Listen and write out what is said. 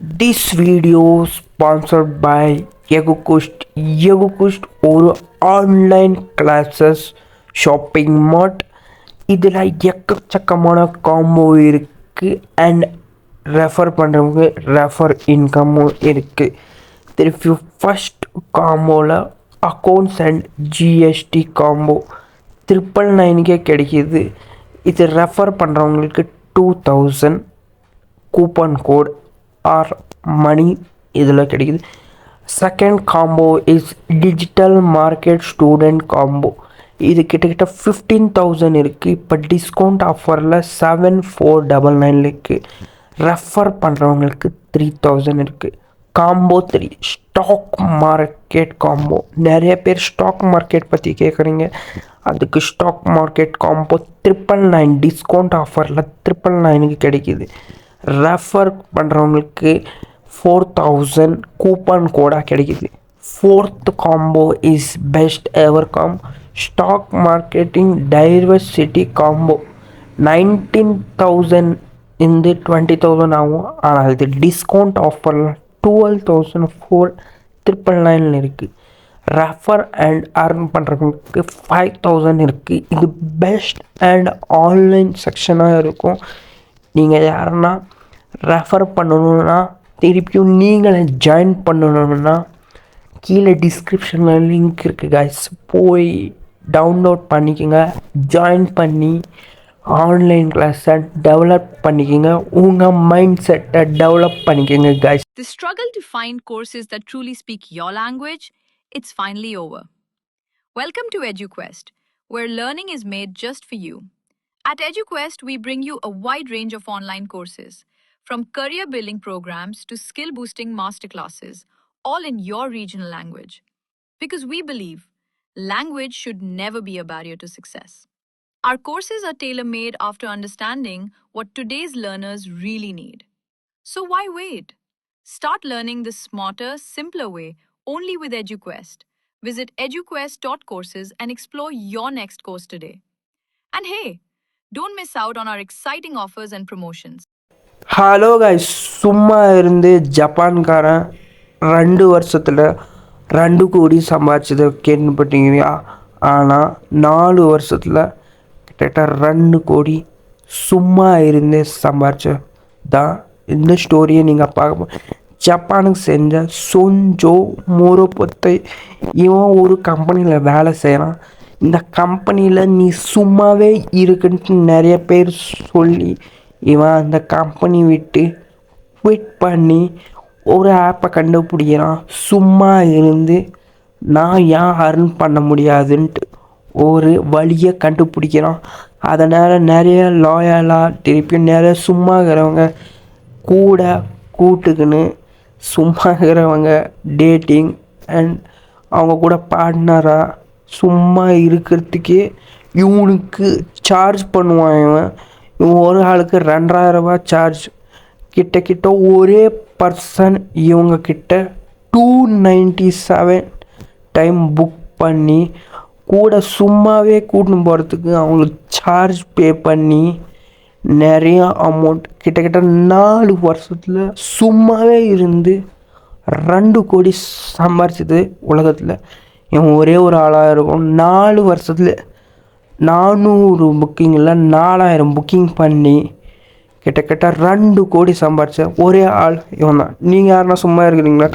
This video sponsored by YagoQuest. YagoQuest ஒரு online classes shopping mart. இதில் எக்கச்சக்கமான combo இருக்குது அண்ட் ரெஃபர் பண்ணுறவங்க ரெஃபர் இன்கமும் இருக்குது. திருப்பி ஃபஸ்ட் காம்போவில் அக்கௌண்ட்ஸ் அண்ட் ஜிஎஸ்டி காம்போ 999 கிடைக்கிது. இது ரெஃபர் பண்ணுறவங்களுக்கு 2000 கூப்பன் கோட் ஆர் மணி இதில் கிடைக்குது. Second combo is digital market student combo. இது கிட்டத்தட்ட 15,000 இருக்குது. இப்போ டிஸ்கவுண்ட் ஆஃபரில் 7499 இருக்குது. ரெஃபர் பண்ணுறவங்களுக்கு 3000 இருக்குது. Combo 3 stock market combo. நிறைய பேர் ஸ்டாக் மார்க்கெட் பற்றி கேட்குறீங்க. அதுக்கு ஸ்டாக் மார்க்கெட் காம்போ 999 டிஸ்கவுண்ட் ஆஃபரில் 999க்கு கிடைக்கிது. ரெஃபர் பண்ணுறவங்களுக்கு 4000 கூப்பன் கோடாக கிடைக்கிது. Fourth combo is best ever stock marketing diversity combo. 19,000 இந்த 20,000 ஆகும். ஆனால் இது டிஸ்கவுண்ட் ஆஃபரில் 12,499 இருக்குது. ரெஃபர் அண்ட் அர்ன் பண்ணுறவங்களுக்கு 5,000 இருக்குது. இது பெஸ்ட் அண்ட் ஆன்லைன் செக்ஷனாக இருக்கும். நீங்கள் யாருன்னா ரெஃபர் பண்ணணுன்னா திருப்பியும் நீங்களே ஜாயின் பண்ணணுன்னா கீழே டிஸ்கிரிப்ஷனில் லிங்க் இருக்குது கைஸ், போய் டவுன்லோட் பண்ணிக்கோங்க. ஜாயின் பண்ணி ஆன்லைன் கிளாஸை டெவலப் பண்ணிக்கோங்க. உங்கள் மைண்ட் செட்டை டெவலப் பண்ணிக்கோங்க guys. The struggle to find courses that truly speak your language, it's finally over. Welcome to EduQuest, where learning is made just for you. At EduQuest, we bring you a wide range of online courses, from career building programs to skill boosting masterclasses, all in your regional language. Because we believe language should never be a barrier to success. Our courses are tailor-made after understanding what today's learners really need. So why wait? Start learning the smarter, simpler way only with EduQuest. Visit eduquest.courses and explore your next course today. And hey, don't miss out on our exciting offers and promotions. Hello guys, சும்மா இருந்து ஜப்பான்காரன் 2 வருஷத்தில் 2 கோடி சம்பாதிச்சதை கேள்விப்பட்டீங்களா? ஆனால் 4 வருஷத்தில் கிட்டத்தட்ட 2 கோடி சும்மா இருந்து சம்பாதிச்ச தான் இந்த ஸ்டோரியை நீங்கள் பார்க்க. ஜப்பானுக்கு செஞ்ச சொஞ்சோ மோரோபத்தை இவன் ஒரு கம்பெனியில் வேலை செய்கிறான். இந்த கம்பெனியில் நீ சும்மாவே இருக்குன்ட்டு நிறைய பேர் சொல்லி இவன் அந்த கம்பெனி விட்டு குவிட் பண்ணி ஒரு ஆப்பை கண்டுபிடிக்கிறான். சும்மா இருந்து நான் ஏன் அர்ன் பண்ண முடியாதுன்ட்டு ஒரு வழியை கண்டுபிடிக்கிறான். அதனால் நிறைய லாயலாக திருப்பியும் நிறைய சும்மா இருக்கிறவங்க கூட கூட்டுக்குன்னு சும்மா இருக்கிறவங்க டேட்டிங் அண்ட் அவங்க கூட பார்ட்னராக சும்மா இருக்கிறதுக்கே இவனுக்கு சார்ஜ் பண்ணுவான். இவன் ஒரு ஆளுக்கு 2000 ரூபா சார்ஜ். கிட்ட ஒரே பர்சன் இவங்கக்கிட்ட 297 டைம் புக் பண்ணி கூட சும்மாவே கூட்டின்னு போகிறதுக்கு அவங்களுக்கு சார்ஜ் பே பண்ணி நிறைய அமௌண்ட் கிட்டத்தட்ட 4 வருஷத்தில் சும்மாவே இருந்து 2 கோடி சம்பாரிச்சது உலகத்தில் இவன் ஒரே ஒரு ஆளாக இருக்கும். 4 வருஷத்தில் 400 புக்கிங்கில் 4000 புக்கிங் பண்ணி கிட்டத்தட்ட 2 கோடி சம்பாரிச்ச ஒரே ஆள் இவன் தான். நீங்கள் யாருன்னா சும்மா இருக்கிறீங்களா?